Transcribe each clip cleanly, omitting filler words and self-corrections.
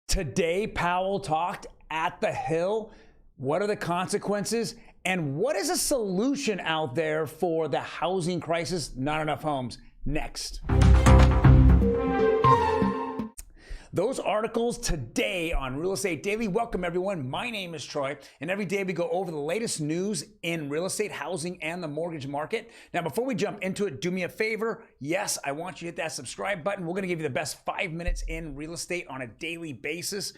Today, Powell talked at the Hill. What are the consequences? And what is a solution out there for the housing crisis? Not enough homes. Next. Those articles today on Real Estate Daily. Welcome, everyone. My name is Troy, and every day we go over the latest news in real estate, housing, and the mortgage market. Now, before we jump into it, do me a favor. Yes, I want you to hit that subscribe button. We're going to give you the best 5 minutes in real estate on a daily basis.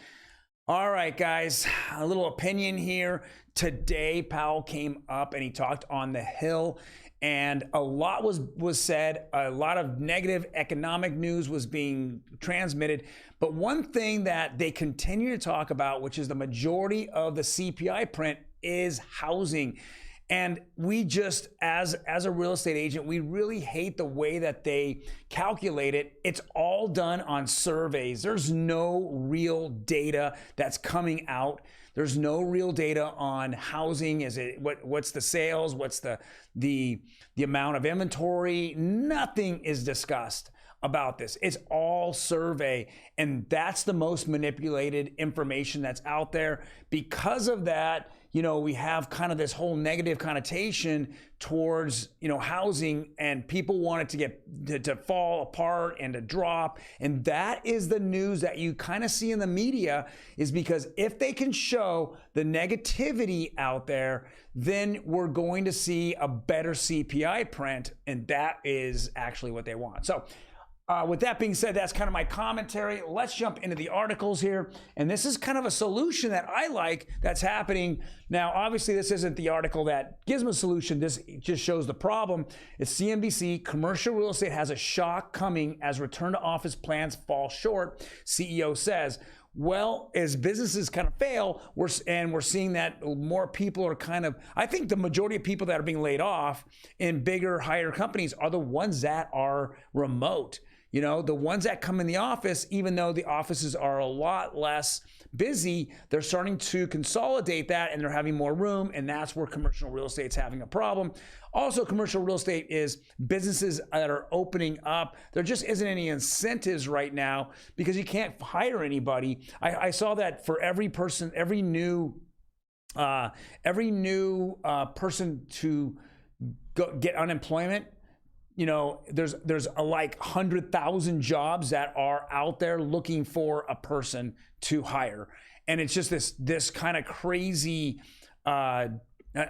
All right, guys, a little opinion here. Today, Powell came up and he talked on the Hill, and a lot was said. A lot of negative economic news was being transmitted. But one thing that they continue to talk about, which is the majority of the CPI print, is housing. And we just, as a real estate agent, we really hate the way that they calculate it. It's all done on surveys. There's no real data that's coming out. There's no real data on housing. Is it what's the sales? What's the amount of inventory? Nothing is discussed about this. It's all survey, and that's the most manipulated information that's out there. Because of that, we have kind of this whole negative connotation towards, housing, and people want it to get to fall apart and to drop. And that is the news that you kind of see in the media, is because if they can show the negativity out there, then we're going to see a better CPI print, and that is actually what they want. So with that being said, that's kind of my commentary. Let's jump into the articles here. And this is kind of a solution that I like that's happening. Now, obviously, this isn't the article that gives them a solution. This just shows the problem. It's CNBC. Commercial real estate has a shock coming as return to office plans fall short. CEO says, well, as businesses kind of fail, we're seeing that more people are I think the majority of people that are being laid off in bigger, higher companies are the ones that are remote. The ones that come in the office, even though the offices are a lot less busy, they're starting to consolidate that, and they're having more room, and that's where commercial real estate's having a problem. Also, commercial real estate is businesses that are opening up. There just isn't any incentives right now because you can't hire anybody. I saw that for every new person to get unemployment, there's like 100,000 jobs that are out there looking for a person to hire. And it's just this kind of crazy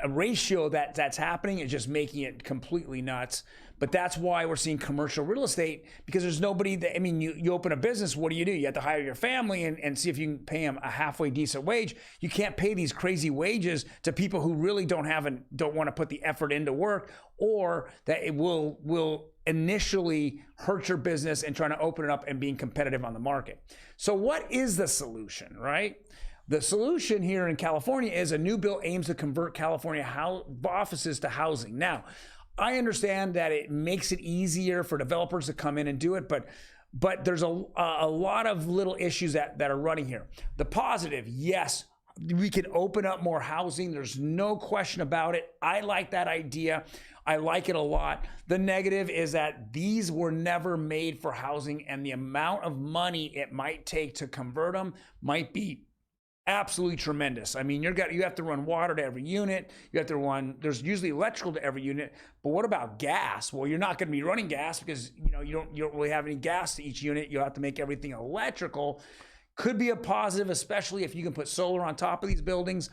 ratio that's happening. It's just making it completely nuts. But that's why we're seeing commercial real estate, because there's nobody that, you open a business, what do? You have to hire your family and see if you can pay them a halfway decent wage. You can't pay these crazy wages to people who really don't want to put the effort into work, or that it will initially hurt your business and trying to open it up and being competitive on the market. So what is the solution, right? The solution here in California is a new bill aims to convert California offices to housing. Now, I understand that it makes it easier for developers to come in and do it, but there's a lot of little issues that are running here. The positive, yes, we can open up more housing. There's no question about it. I like that idea. I like it a lot. The negative is that these were never made for housing, and the amount of money it might take to convert them might be absolutely tremendous. You have to run water to every unit. There's usually electrical to every unit, but what about gas? Well, you're not going to be running gas because you don't really have any gas to each unit. You'll have to make everything electrical. Could be a positive, especially if you can put solar on top of these buildings.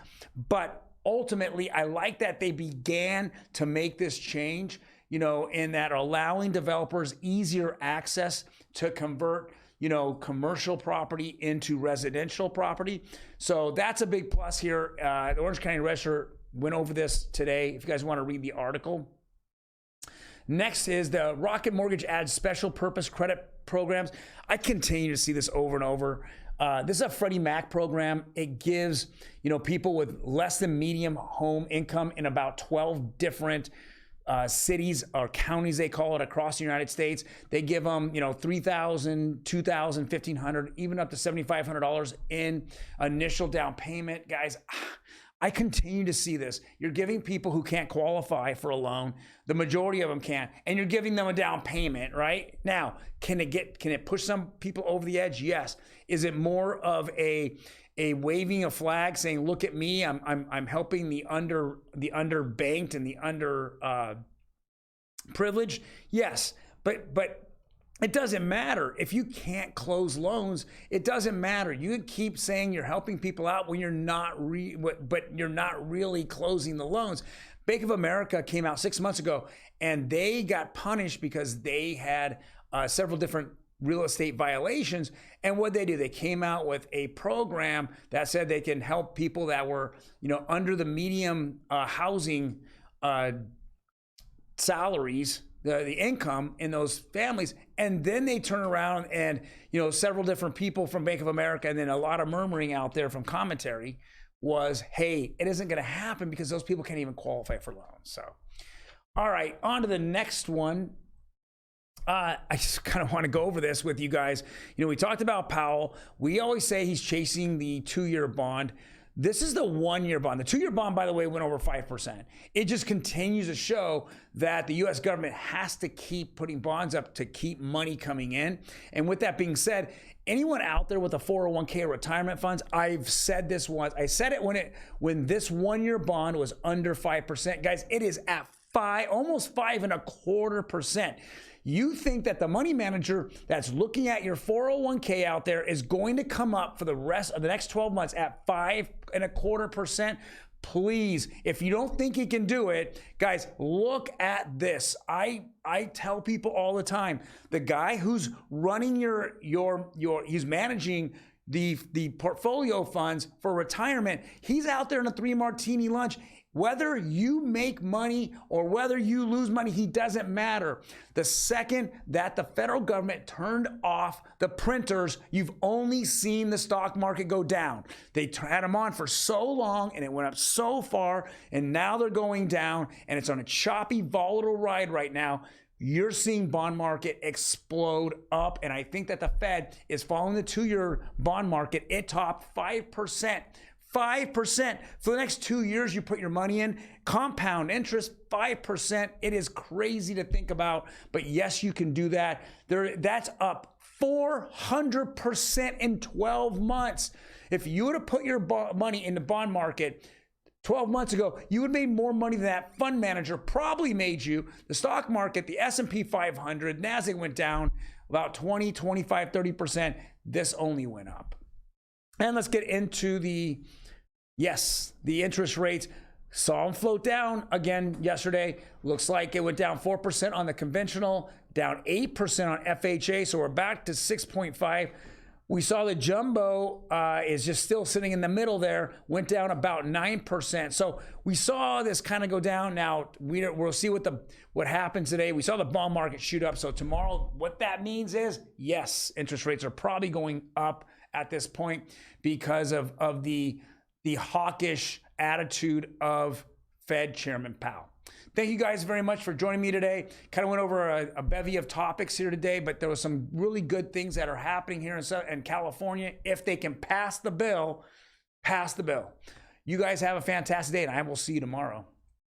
But ultimately, I like that they began to make this change, in that allowing developers easier access to convert commercial property into residential property. So that's a big plus here. The Orange County Register went over this today, if you guys want to read the article. Next is the Rocket Mortgage adds special purpose credit programs. I continue to see this over and over. This is a Freddie Mac program. It gives, people with less than medium home income in about 12 different cities or counties, they call it, across the United States. They give them, $3,000, $2,000, $1,500, even up to $7,500 in initial down payment. Guys, I continue to see this. You're giving people who can't qualify for a loan, the majority of them can't, and you're giving them a down payment, right? Now, can it push some people over the edge? Yes. Is it more of a waving a flag saying, look at me, I'm helping the underbanked and the privileged? Yes. But it doesn't matter. If you can't close loans, it doesn't matter. You can keep saying you're helping people out when you're not but you're not really closing the loans. Bank of America came out 6 months ago and they got punished because they had several different real estate violations. And what they do, they came out with a program that said they can help people that were, under the medium housing salaries, the income in those families. And then they turn around and, several different people from Bank of America, and then a lot of murmuring out there from commentary was, hey, it isn't going to happen because those people can't even qualify for loans. So, all right, on to the next one. I just kind of want to go over this with you guys. We talked about Powell. We always say he's chasing the 2-year bond. This is the 1-year bond. The 2-year bond, by the way, went over 5%. It just continues to show that the U.S. government has to keep putting bonds up to keep money coming in. And with that being said, anyone out there with a 401k or retirement funds, I've said this once. I said it when this 1-year bond was under 5%. Guys, it is at almost 5.25%. You think that the money manager that's looking at your 401k out there is going to come up for the rest of the next 12 months at 5.25%? Please, if you don't think he can do it, guys, look at this. I tell people all the time, the guy who's running he's managing the portfolio funds for retirement, he's out there in a 3-martini lunch. Whether you make money or whether you lose money, he doesn't matter. The second that the federal government turned off the printers, you've only seen the stock market go down. They had them on for so long and it went up so far, and now they're going down, and it's on a choppy, volatile ride right now. You're seeing bond market explode up, and I think that the Fed is following the 2-year bond market. It topped 5%. 5% for the next 2 years. You put your money in, compound interest 5%. It is crazy to think about, but yes, you can do that. That's up 400% in 12 months. If you would have put your money in the bond market 12 months ago, you would have made more money than that fund manager probably made you. The stock market, the S&P 500, NASDAQ went down about 20, 25, 30%. This only went up. And let's get into the interest rates. Saw them float down again yesterday. Looks like it went down 4% on the conventional, down 8% on FHA. So we're back to 6.5. We saw the jumbo is just still sitting in the middle there, went down about 9%. So we saw this kind of go down. Now we'll see what happens today. We saw the bond market shoot up. So tomorrow, what that means is, yes, interest rates are probably going up at this point because of the hawkish attitude of Fed Chairman Powell. Thank you guys very much for joining me today. Kind of went over a bevy of topics here today, but there was some really good things that are happening here in California. If they can pass the bill, pass the bill. You guys have a fantastic day, and I will see you tomorrow.